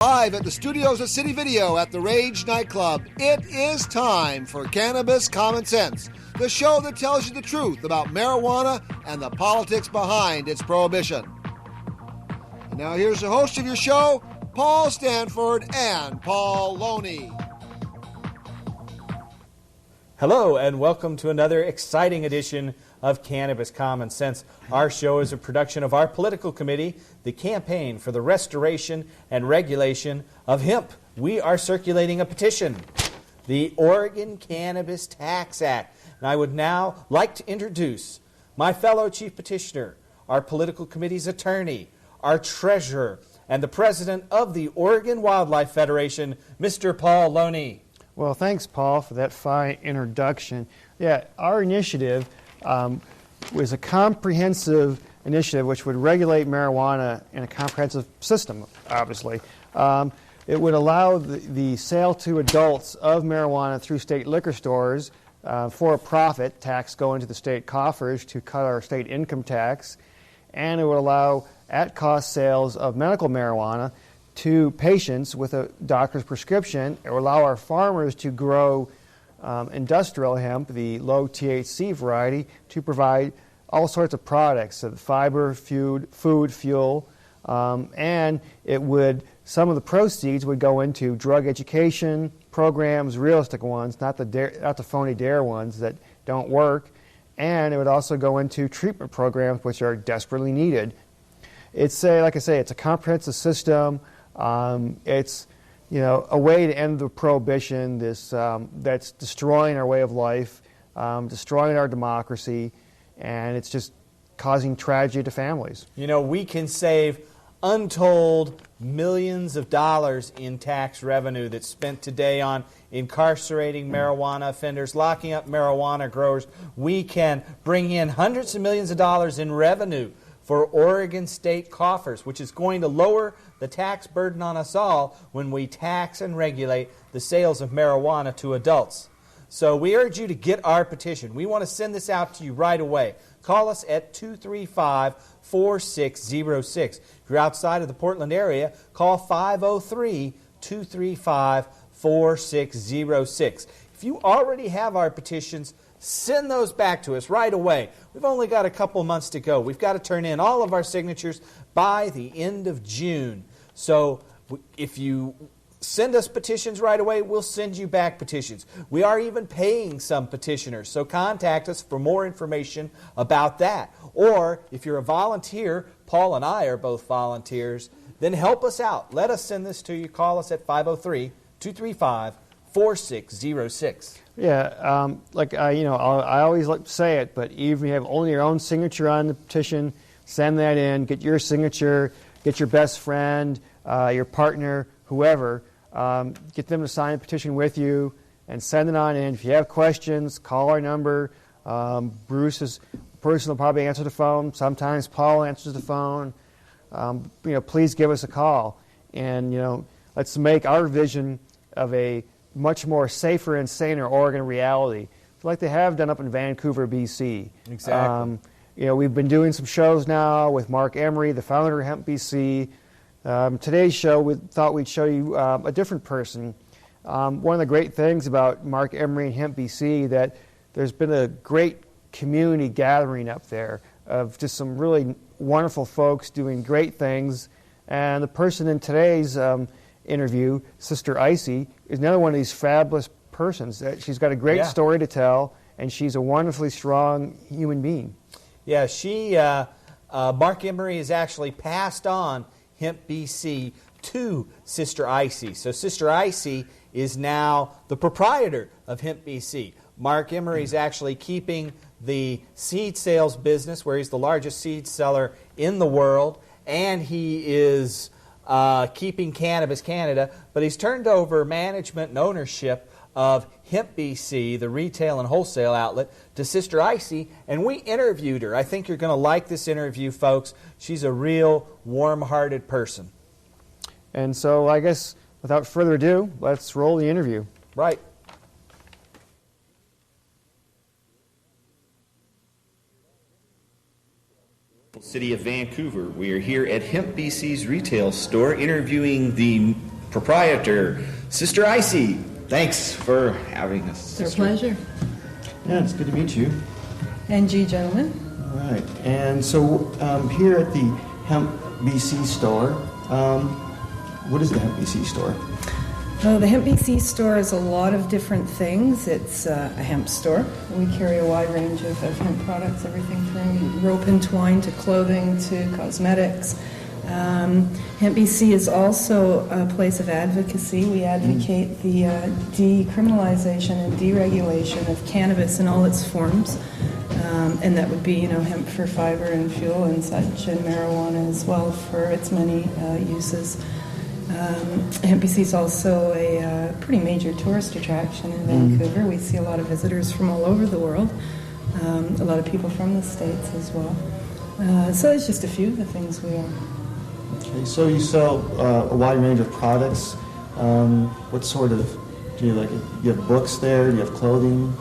Live at the studios of City Video at the Rage nightclub, it is time for Cannabis Common Sense, the show that tells you the truth about marijuana and the politics behind its prohibition. And now here's the host of your show, Paul Stanford and Paul Loney. Hello and welcome to another exciting edition of Cannabis Common Sense. Our show is a production of our political committee, the Campaign for the Restoration and Regulation of Hemp. We are circulating a petition, the Oregon Cannabis Tax Act. And I would now like to introduce my fellow chief petitioner, our political committee's attorney, our treasurer, and the president of the Oregon Wildlife Federation, Mr. Paul Loney. Well, thanks, Paul, for that fine introduction. Yeah, our initiative was a comprehensive initiative which would regulate marijuana in a comprehensive system, obviously. It would allow the sale to adults of marijuana through state liquor stores for a profit tax going to the state coffers to cut our state income tax, and it would allow at-cost sales of medical marijuana to patients with a doctor's prescription. It would allow our farmers to grow industrial hemp, the low THC variety, to provide all sorts of products, fiber, food, fuel, and some of the proceeds would go into drug education programs, realistic ones, not the phony dare ones that don't work, and it would also go into treatment programs which are desperately needed. It's like I say, it's a comprehensive system. It's a way to end the prohibition that's destroying our way of life, destroying our democracy, and it's just causing tragedy to families. We can save untold millions of dollars in tax revenue that's spent today on incarcerating marijuana offenders, locking up marijuana growers. We can bring in hundreds of millions of dollars in revenue for Oregon state coffers, which is going to lower the tax burden on us all when we tax and regulate the sales of marijuana to adults. So we urge you to get our petition. We want to send this out to you right away. Call us at 235-4606. If you're outside of the Portland area, call 503-235-4606. If you already have our petitions, send those back to us right away. We've only got a couple months to go. We've got to turn in all of our signatures by the end of June. So if you send us petitions right away, we'll send you back petitions. We are even paying some petitioners, so contact us for more information about that. Or if you're a volunteer, Paul and I are both volunteers, then help us out. Let us send this to you. Call us at 503-235-4606. Yeah, I always like to say it, but even if you have only your own signature on the petition, send that in, get your signature, get your best friend, your partner, whoever, get them to sign a petition with you and send it on in. If you have questions, call our number. Bruce's person will probably answer the phone. Sometimes Paul answers the phone. Please give us a call. And, let's make our vision of a much more safer and saner Oregon reality, like they have done up in Vancouver, BC. Exactly. We've been doing some shows now with Mark Emery, the founder of Hemp BC. Today's show, we thought we'd show you a different person. One of the great things about Mark Emery and Hemp BC that there's been a great community gathering up there of just some really wonderful folks doing great things. And the person in today's interview, Sister Icee, is another one of these fabulous persons. She's got a great story to tell, and she's a wonderfully strong human being. Yeah, Mark Emery has actually passed on Hemp BC to Sister Icee. So Sister Icee is now the proprietor of Hemp BC. Mark Emery is actually keeping the seed sales business, where he's the largest seed seller in the world, and he is keeping Cannabis Canada, but he's turned over management and ownership of Hemp BC, the retail and wholesale outlet, to Sister Icee, and we interviewed her. I think you're going to like this interview, folks. She's a real warm-hearted person. And so I guess without further ado, let's roll the interview. Right. City of Vancouver. We are here at Hemp BC's retail store interviewing the proprietor, Sister Icee. Thanks for having us. It's our pleasure. Yeah, it's good to meet you. And you, gentlemen. All right. And so here at the Hemp BC store, what is the Hemp BC store? Oh, the Hemp BC store is a lot of different things. It's a hemp store. We carry a wide range of hemp products, everything from rope and twine to clothing to cosmetics. Hemp BC is also a place of advocacy. We advocate the decriminalization and deregulation of cannabis in all its forms. And that would be, hemp for fiber and fuel and such, and marijuana as well for its many uses. Hemp BC is also a pretty major tourist attraction in Vancouver. We see a lot of visitors from all over the world, a lot of people from the States as well. So there's just a few of the things we are. Okay, so you sell a wide range of products. What sort of, do you you have books there? Do you have clothing?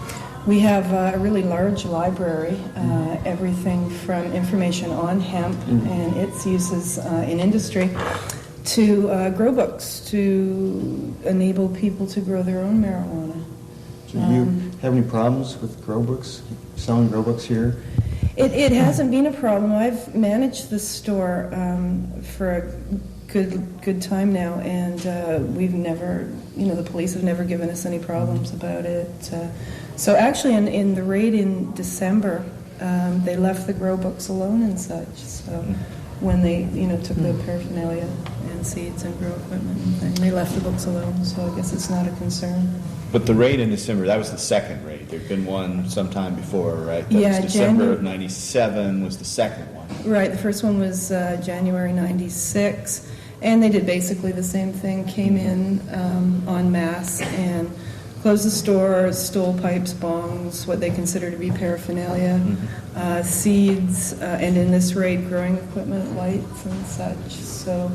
We have a really large library, everything from information on hemp and its uses in industry to grow books to enable people to grow their own marijuana. Do you have any problems with grow books, selling grow books here? It hasn't been a problem. I've managed the store for a good time now, and we've never, the police have never given us any problems about it. So actually, in the raid in December, they left the grow books alone and such. So when they, took the paraphernalia and seeds and grow equipment and things, they left the books alone. So I guess it's not a concern. But the raid in December, that was the second raid. There'd been one sometime before, right? That Yeah, was December of 97 was the second one. Right, the first one was January 96, and they did basically the same thing, came in en masse and closed the store, stole pipes, bongs, what they consider to be paraphernalia, seeds, and in this raid, growing equipment, lights, and such. So,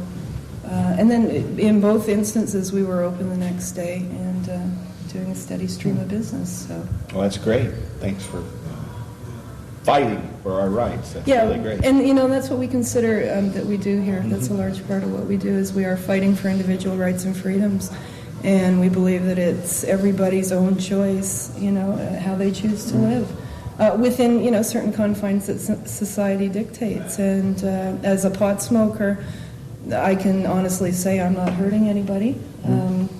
and then in both instances, we were open the next day and doing a steady stream of business. So. Well, that's great. Thanks for fighting for our rights. That's really great. And that's what we consider that we do here. That's a large part of what we do is we are fighting for individual rights and freedoms. And we believe that it's everybody's own choice, how they choose to live within, certain confines that society dictates. And as a pot smoker, I can honestly say I'm not hurting anybody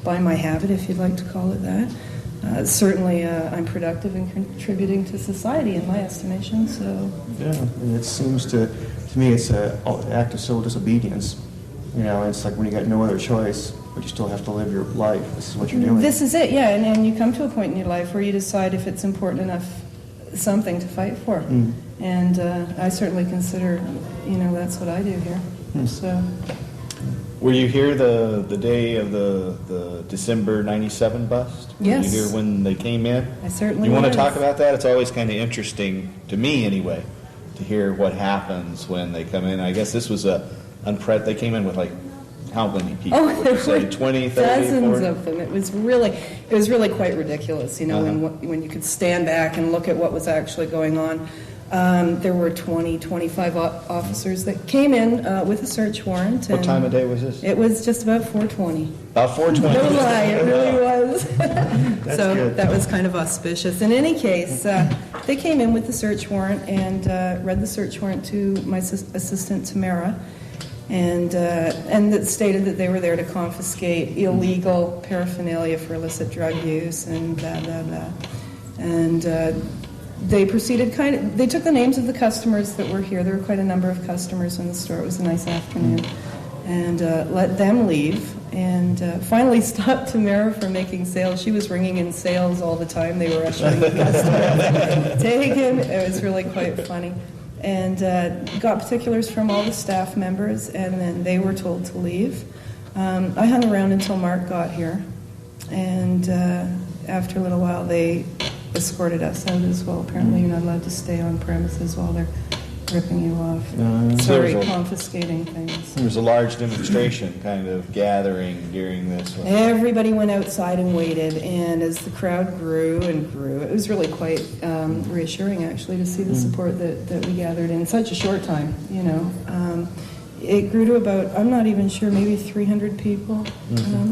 by my habit, if you'd like to call it that. Certainly, I'm productive and contributing to society in my estimation. So yeah, and it seems to me it's an act of civil disobedience. It's like when you got no other choice, but you still have to live your life. This is what you're doing. This is it, yeah. And you come to a point in your life where you decide if it's important enough, something to fight for. And I certainly consider, that's what I do here. So. Were you here the day of the December 97 bust? Yes. Were you here when they came in? I certainly You want to was. talk about that? It's always kind of interesting, to me anyway, to hear what happens when they come in. I guess this was they came in with how many people? Oh, Would you say 20, 30, dozens 40? of them. It was really quite ridiculous, when you could stand back and look at what was actually going on. There were 20, 25 officers that came in with a search warrant. What time of day was this? It was just about 4:20. About 4:20. No lie, it really was. So good. that was kind of auspicious. In any case, they came in with the search warrant and read the search warrant to my assistant, Tamara, and it stated that they were there to confiscate illegal paraphernalia for illicit drug use and blah, blah, blah. And they proceeded they took the names of the customers that were here. There were quite a number of customers in the store. It was a nice afternoon. And let them leave. And finally stopped Tamara from making sales. She was ringing in sales all the time. They were ushering the customers. Taken. It was really quite funny. And got particulars from all the staff members, and then they were told to leave. I hung around until Mark got here. And after a little while, they escorted us out as well. Apparently you're not allowed to stay on premises while they're ripping you off. Sorry, confiscating things. There was a large demonstration kind of gathering during this one. Everybody went outside and waited, and as the crowd grew and grew, it was really quite reassuring actually to see the support that we gathered in such a short time, it grew to about, I'm not even sure, maybe 300 people,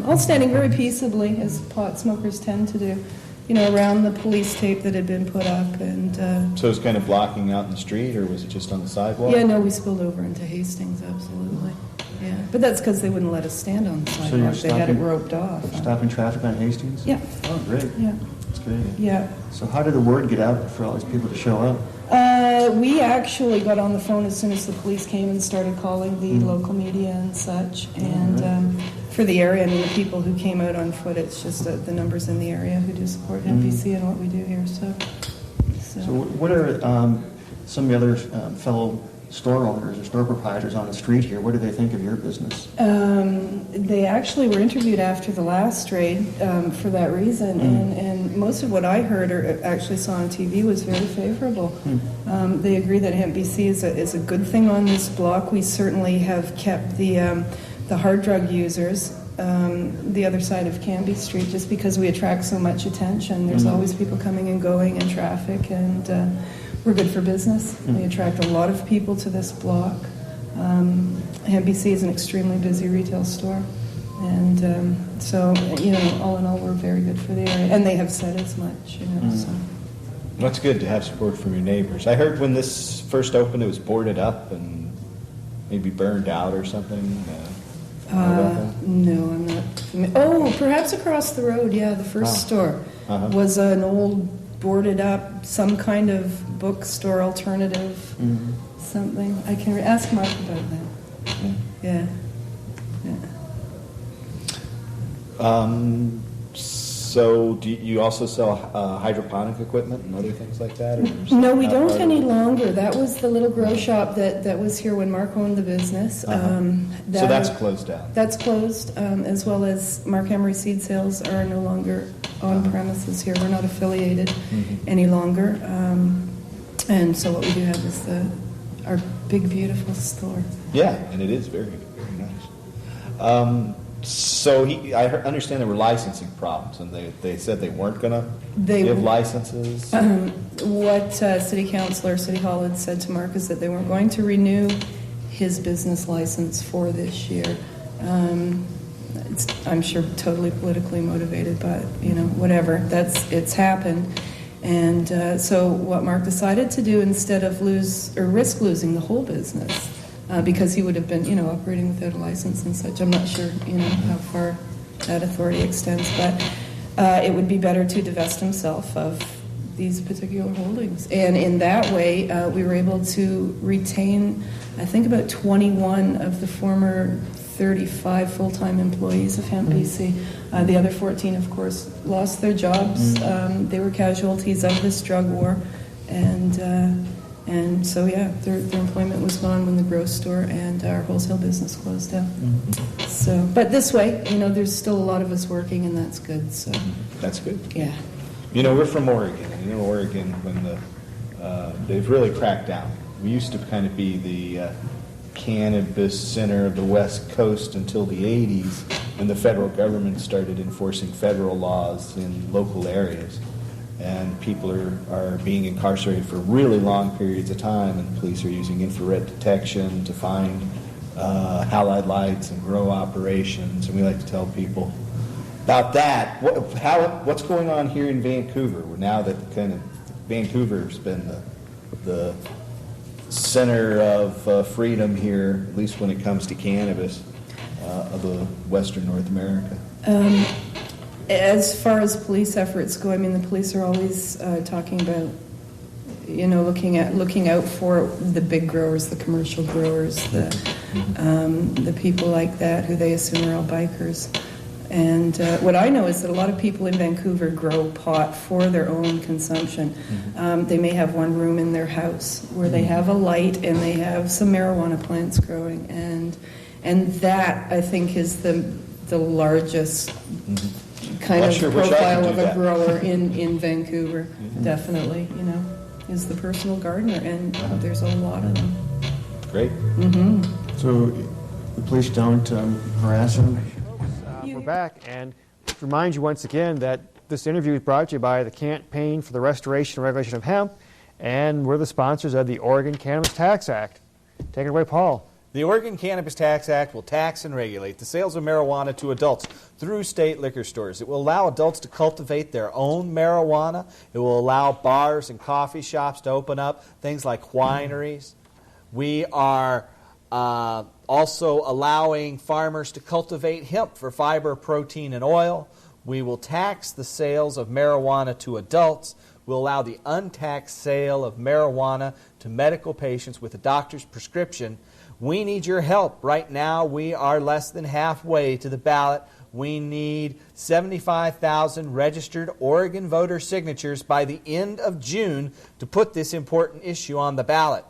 all standing very peaceably, as pot smokers tend to do, around the police tape that had been put up. And So it was kind of blocking out in the street, or was it just on the sidewalk? yeah, no, we spilled over into Hastings, absolutely. Yeah, but that's because they wouldn't let us stand on the sidewalk. They had it roped off. Stopping traffic on Hastings? Yeah. Oh, great. Yeah. That's great. Yeah. So how did the word get out for all these people to show up? We actually got on the phone as soon as the police came and started calling the local media and such. And for the area, the people who came out on foot, it's just the numbers in the area who do support NPC and what we do here. So what are some of the other fellow store owners or store proprietors on the street here? What do they think of your business? They actually were interviewed after the last raid for that reason, and most of what I heard or actually saw on TV was very favorable. They agree that hemp BC is a good thing on this block. We certainly have kept the hard drug users the other side of Cambie Street just because we attract so much attention. There's always people coming and going and traffic, and we're good for business. We attract a lot of people to this block. Hemp BC is an extremely busy retail store. And so, all in all, we're very good for the area. And they have said as much, so. Well, it's good to have support from your neighbors. I heard when this first opened, it was boarded up and maybe burned out or something. No, I'm not familiar. Oh, perhaps across the road, yeah, the first store was an old boarded up, some kind of bookstore alternative, something. I can ask Mark about that. Yeah. So do you also sell hydroponic equipment and other things like that? Or No, we don't any longer. That was the little grow shop that was here when Mark owned the business. So that's closed down? That's closed, as well as Mark Emery seed sales are no longer on premises here. We're not affiliated any longer. And so what we do have is our big, beautiful store. Yeah, and it is very, very nice. So I understand there were licensing problems, and they said they weren't going to give licenses. What City Council or City Hall had said to Mark is that they weren't going to renew his business license for this year. I'm sure totally politically motivated, but whatever. It's happened. And so what Mark decided to do, instead of risk losing the whole business, because he would have been, operating without a license and such. I'm not sure, how far that authority extends, but it would be better to divest himself of these particular holdings. And in that way, we were able to retain, I think, about 21 of the former 35 full-time employees of Hemp BC. The other 14, of course, lost their jobs. They were casualties of this drug war, and so, yeah, their employment was gone when the grocery store and our wholesale business closed down. So, but this way, there's still a lot of us working, and that's good. So that's good. Yeah. We're from Oregon, and Oregon, when they've really cracked down. We used to kind of be the cannabis center of the West Coast until the 80s, when the federal government started enforcing federal laws in local areas. And people are being incarcerated for really long periods of time, and police are using infrared detection to find halide lights and grow operations. And we like to tell people about that. What's going on here in Vancouver now that kind of Vancouver's been the center of freedom here, at least when it comes to cannabis, of the Western North America? As far as police efforts go, the police are always talking about, looking out for the big growers, the commercial growers, the people like that who they assume are all bikers. And what I know is that a lot of people in Vancouver grow pot for their own consumption. They may have one room in their house where they have a light and they have some marijuana plants growing, and that, I think, is the largest kind of profile of a grower in Vancouver. Definitely, is the personal gardener, and there's a lot of them. Great. So the police don't harass them? We're back, and to remind you once again that this interview is brought to you by the Campaign for the Restoration and Regulation of Hemp, and we're the sponsors of the Oregon Cannabis Tax Act. Take it away, Paul. The Oregon Cannabis Tax Act will tax and regulate the sales of marijuana to adults through state liquor stores. It will allow adults to cultivate their own marijuana. It will allow bars and coffee shops to open up, things like wineries. We are also allowing farmers to cultivate hemp for fiber, protein, and oil. We will tax the sales of marijuana to adults. We'll allow the untaxed sale of marijuana to medical patients with a doctor's prescription. We need your help. Right now, we are less than halfway to the ballot. We need 75,000 registered Oregon voter signatures by the end of June to put this important issue on the ballot.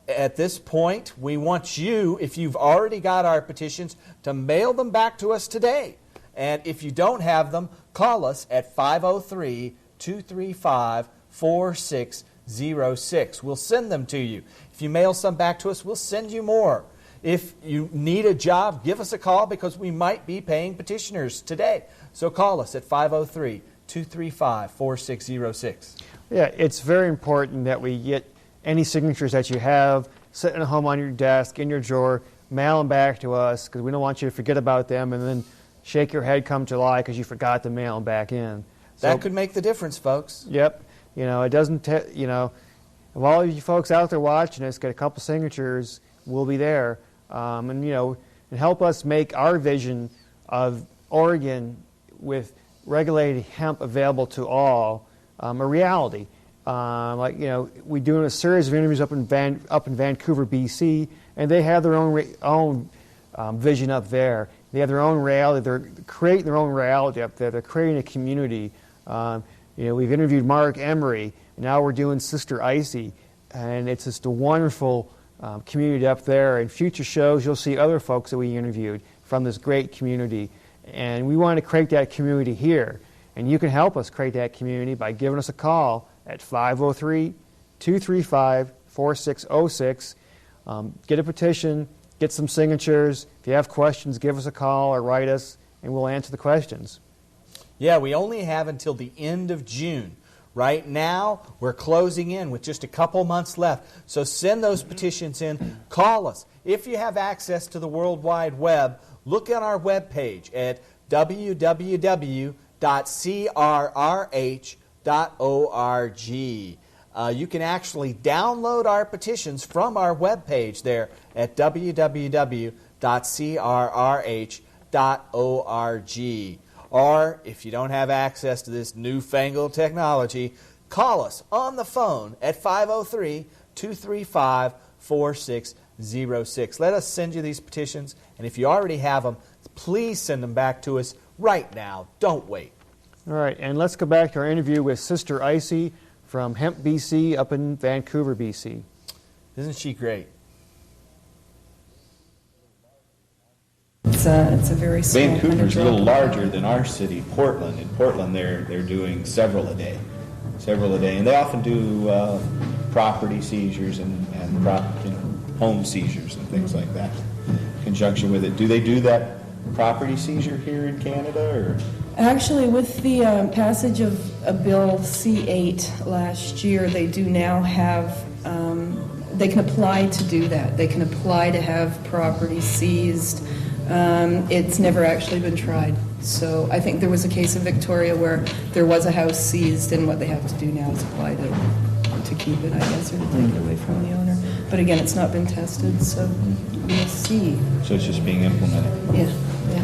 At this point, we want you, if you've already got our petitions, to mail them back to us today. And if you don't have them, call us at 503-235-4606. We'll send them to you. If you mail some back to us, we'll send you more. If you need a job, give us a call because we might be paying petitioners today. So call us at 503-235-4606. Yeah, it's very important that we get any signatures that you have sitting at home on your desk, in your drawer, mail them back to us because we don't want you to forget about them and then shake your head come July because you forgot to mail them back in. That could make the difference, folks. Yep. It doesn't, if all of you folks out there watching us get a couple signatures, we'll be there. And help us make our vision of Oregon with regulated hemp available to all a reality. We're doing a series of interviews up in Vancouver, BC, and they have their own vision up there. They have their own reality. They're creating their own reality up there. They're creating a community. We've interviewed Mark Emery. Now we're doing Sister Icee, and it's just a wonderful community up there. In future shows, you'll see other folks that we interviewed from this great community, and we want to create that community here. And you can help us create that community by giving us a call at 503-235-4606. Get a petition, get some signatures. If you have questions, give us a call or write us, and we'll answer the questions. Yeah, we only have until the end of June. Right now, we're closing in with just a couple months left. So send those petitions in. Call us. If you have access to the World Wide Web, look at our webpage at www.crrh.org. You can actually download our petitions from our webpage there at www.crrh.org. Or, if you don't have access to this newfangled technology, call us on the phone at 503-235-4606. Let us send you these petitions, and if you already have them, please send them back to us right now. Don't wait. All right, and let's go back to our interview with Sister Icee from Hemp BC up in Vancouver, BC. Isn't she great? It's a very small Vancouver's a kind of little drop. larger than our city, Portland. In Portland, they're doing several a day, and they often do property seizures and home seizures and things like that in conjunction with it. Do they do that property seizure here in Canada, or? Actually, with the passage of a Bill C-8 last year, they do now have, they can apply to do that. They can apply to have property seized. It's never actually been tried. So I think there was a case in Victoria where there was a house seized, and what they have to do now is apply to keep it, I guess, or to take it away from the owner. But again, it's not been tested, so we'll see. So it's just being implemented. Yeah,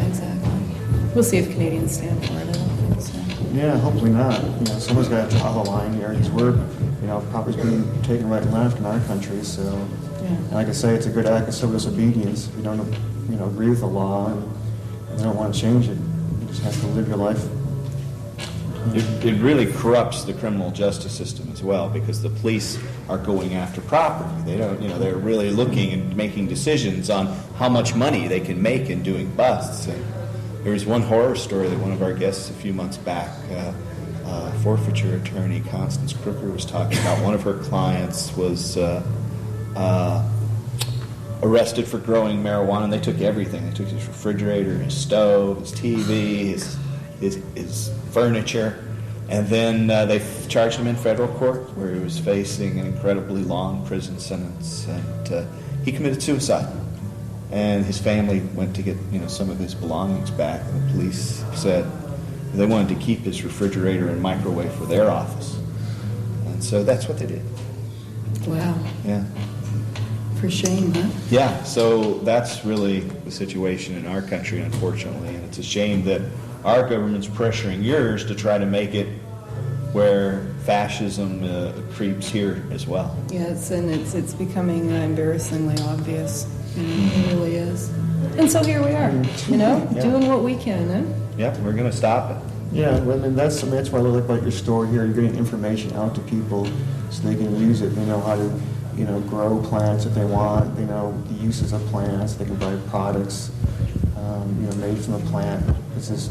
exactly. We'll see if Canadians stand for it. I don't think so. Yeah, hopefully not. Someone's got to draw the line here because we're, property's being taken right and left in our country. So, and like I say, it's a good act of civil disobedience. If you don't, agree with the law and you don't want to change it, you just have to live your life. It really corrupts the criminal justice system as well, because the police are going after property. They don't, they're really looking and making decisions on how much money they can make in doing busts. And there was one horror story that one of our guests a few months back, forfeiture attorney Constance Crooker, was talking about. One of her clients was arrested for growing marijuana, and they took everything. They took his refrigerator, his stove, his TV, his furniture, and then they charged him in federal court, where he was facing an incredibly long prison sentence, and he committed suicide. and his family went to get some of his belongings back, and the police said they wanted to keep his refrigerator and microwave for their office, and so that's what they did. Wow. Yeah. For shame, huh? Yeah, so that's really the situation in our country, unfortunately, and it's a shame that our government's pressuring yours to try to make it where fascism creeps here as well. Yes, and it's becoming embarrassingly obvious. It really is. And so here we are, doing what we can, huh? Yep, we're going to stop it. Yeah, well, and that's what I like about your store here. You're getting information out to people so they can use it. They know how to, grow plants if they want. They know the uses of plants. They can buy products, made from the plant. It's just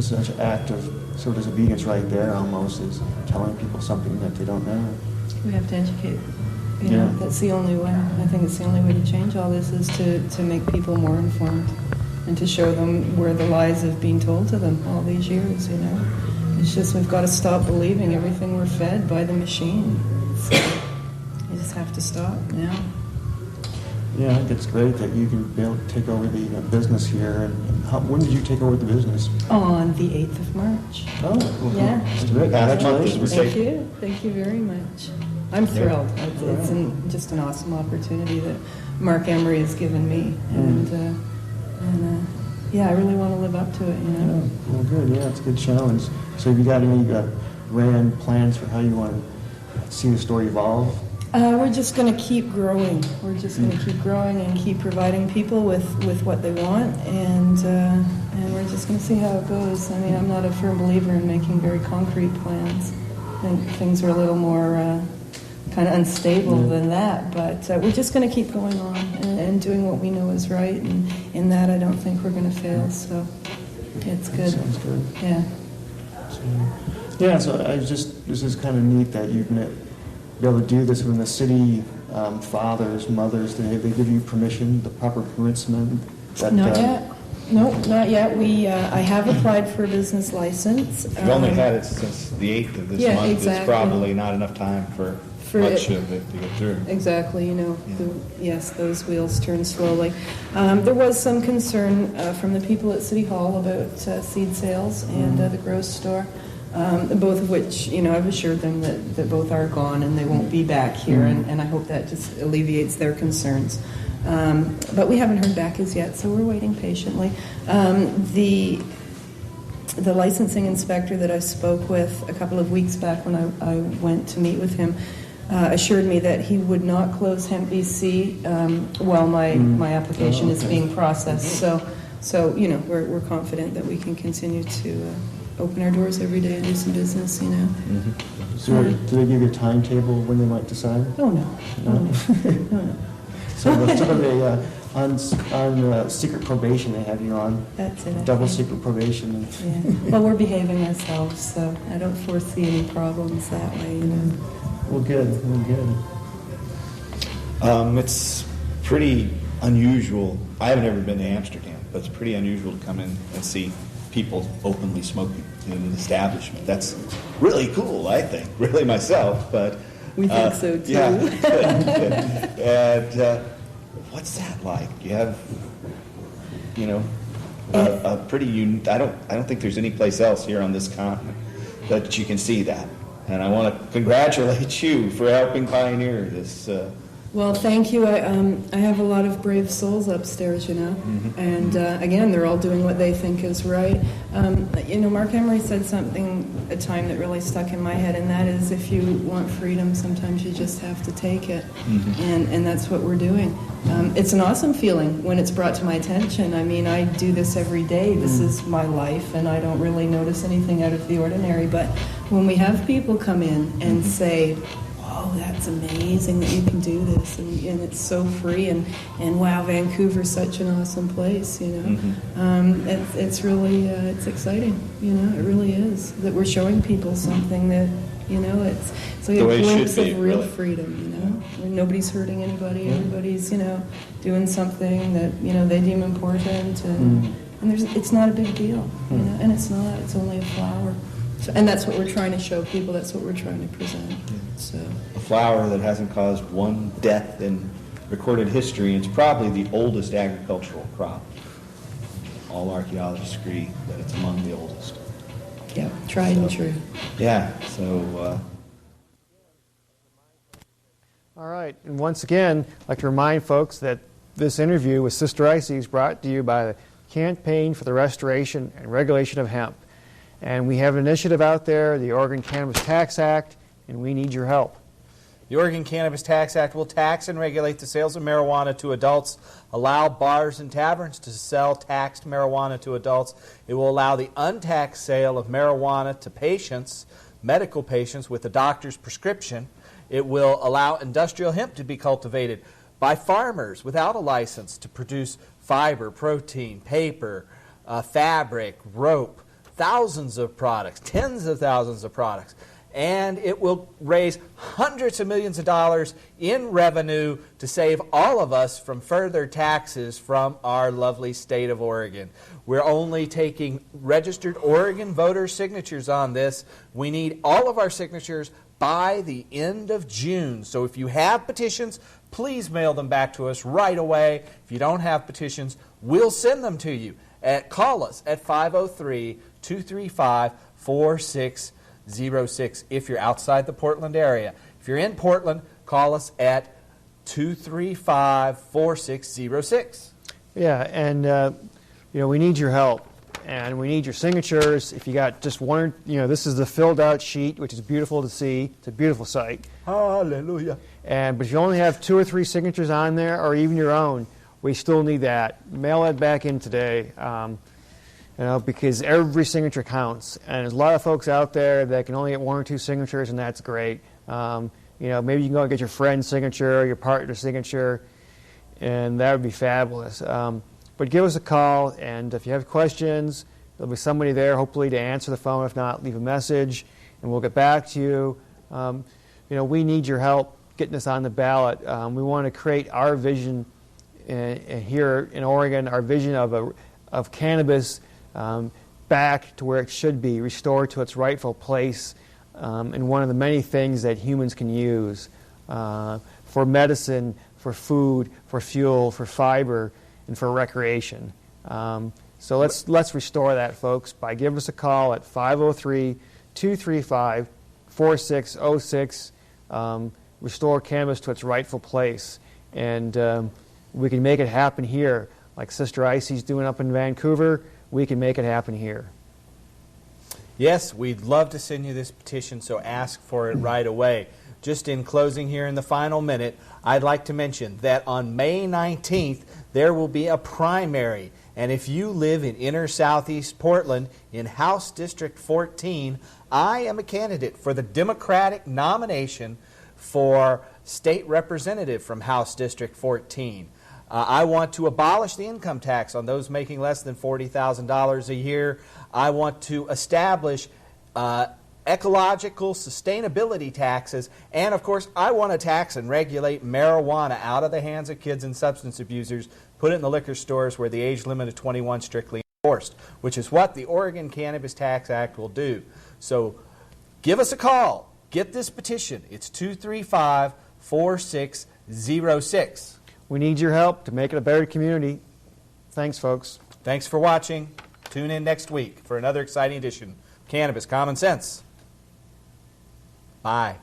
such an act of sort of disobedience right there, almost, is telling people something that they don't know. We have to educate. That's the only way. I think it's the only way to change all this is to make people more informed and to show them where the lies have been told to them all these years, It's just we've got to stop believing everything we're fed by the machine. So you just have to stop now. Yeah, I think it's great that you can be able to take over the business here. And when did you take over the business? On the 8th of March. Oh, well, yeah. That's great. Congratulations. Thank you. Thank you very much. I'm thrilled. It's just an awesome opportunity that Mark Emery has given me. And I really want to live up to it, Yeah, well, good. Yeah, it's a good challenge. So have you got any grand plans for how you want to see the store evolve? We're just going to keep growing. We're just going to keep growing and keep providing people with what they want, and we're just going to see how it goes. I mean, I'm not a firm believer in making very concrete plans. I think things are a little more kind of unstable than that, but we're just going to keep going on and doing what we know is right, and in that I don't think we're going to fail, so it's good. Sounds good. Yeah. So this is kind of neat that you've been able to do this when the city fathers, mothers, they give you permission, the proper permission? Not yet. No, not yet. I have applied for a business license. You've only had it since the 8th of this month. Exactly. It's probably not enough time for much of it to get through. Exactly. Yes, those wheels turn slowly. There was some concern from the people at City Hall about seed sales and the grocery store. Both of which, I've assured them that both are gone and they won't be back here, and I hope that just alleviates their concerns. But we haven't heard back as yet, so we're waiting patiently. The licensing inspector that I spoke with a couple of weeks back when I went to meet with him assured me that he would not close Hemp BC while my application is being processed. So we're confident that we can continue to open our doors every day and do some business, So do they give you a timetable when they might decide? Oh, no. No. So sort of on secret probation they have you on. That's it. Double secret probation. Yeah. Well, we're behaving ourselves, so I don't foresee any problems that way, Well, good. It's pretty unusual. I haven't ever been to Amsterdam, but it's pretty unusual to come in and see people openly smoking in an establishment. That's really cool, I think, really myself, but... We think so, too. Yeah, good. And what's that like? You have, a pretty... I don't think there's any place else here on this continent that you can see that. And I want to congratulate you for helping pioneer this... Well, thank you. I have a lot of brave souls upstairs, and again, they're all doing what they think is right. Mark Emery said something a time that really stuck in my head, and that is, if you want freedom, sometimes you just have to take it, and that's what we're doing. It's an awesome feeling when it's brought to my attention. I mean, I do this every day. This is my life, and I don't really notice anything out of the ordinary. But when we have people come in and say, oh, that's amazing that you can do this, and it's so free, and wow, Vancouver's such an awesome place, it's really, it's exciting, it really is, that we're showing people something that, it's like a glimpse of real freedom, where nobody's hurting anybody, everybody's, doing something that, they deem important, and it's not a big deal, and it's only a flower. So, and that's what we're trying to show people. That's what we're trying to present. So a flower that hasn't caused one death in recorded history, and it's probably the oldest agricultural crop. All archaeologists agree that it's among the oldest. Yeah, tried and true. Yeah, so... All right, and once again, I'd like to remind folks that this interview with Sister Icee is brought to you by the Campaign for the Restoration and Regulation of Hemp. And we have an initiative out there, the Oregon Cannabis Tax Act, and we need your help. The Oregon Cannabis Tax Act will tax and regulate the sales of marijuana to adults, allow bars and taverns to sell taxed marijuana to adults. It will allow the untaxed sale of marijuana to patients, medical patients with a doctor's prescription. It will allow industrial hemp to be cultivated by farmers without a license to produce fiber, protein, paper, fabric, rope, thousands of products, tens of thousands of products. And it will raise hundreds of millions of dollars in revenue to save all of us from further taxes from our lovely state of Oregon. We're only taking registered Oregon voter signatures on this. We need all of our signatures by the end of June. So if you have petitions, please mail them back to us right away. If you don't have petitions, we'll send them to you. Call us at 503-235-4606 if you're outside the Portland area. If you're in Portland, call us at 235-4606. Yeah, and we need your help, and we need your signatures. If you got just one, this is the filled out sheet, which is beautiful to see. It's a beautiful site. Hallelujah. But if you only have 2 or 3 signatures on there, or even your own, we still need that. Mail that back in today. Because every signature counts. And there's a lot of folks out there that can only get 1 or 2 signatures, and that's great. Maybe you can go and get your friend's signature, your partner's signature, and that would be fabulous. But give us a call, and if you have questions, there'll be somebody there, hopefully, to answer the phone. If not, leave a message, and we'll get back to you. We need your help getting this on the ballot. We want to create our vision here in Oregon, our vision of cannabis back to where it should be, restored to its rightful place, and one of the many things that humans can use for medicine, for food, for fuel, for fiber, and for recreation. So let's restore that, folks, by giving us a call at 503-235-4606. Restore cannabis to its rightful place, and we can make it happen here, like Sister Icee's doing up in Vancouver. We can make it happen here. Yes, we'd love to send you this petition, so ask for it right away. Just in closing here in the final minute, I'd like to mention that on May 19th, there will be a primary. And if you live in inner southeast Portland in House District 14, I am a candidate for the Democratic nomination for state representative from House District 14. I want to abolish the income tax on those making less than $40,000 a year. I want to establish ecological sustainability taxes. And, of course, I want to tax and regulate marijuana out of the hands of kids and substance abusers, put it in the liquor stores where the age limit of 21 strictly enforced, which is what the Oregon Cannabis Tax Act will do. So give us a call. Get this petition. It's 235-4606. We need your help to make it a better community. Thanks, folks. Thanks for watching. Tune in next week for another exciting edition of Cannabis Common Sense. Bye.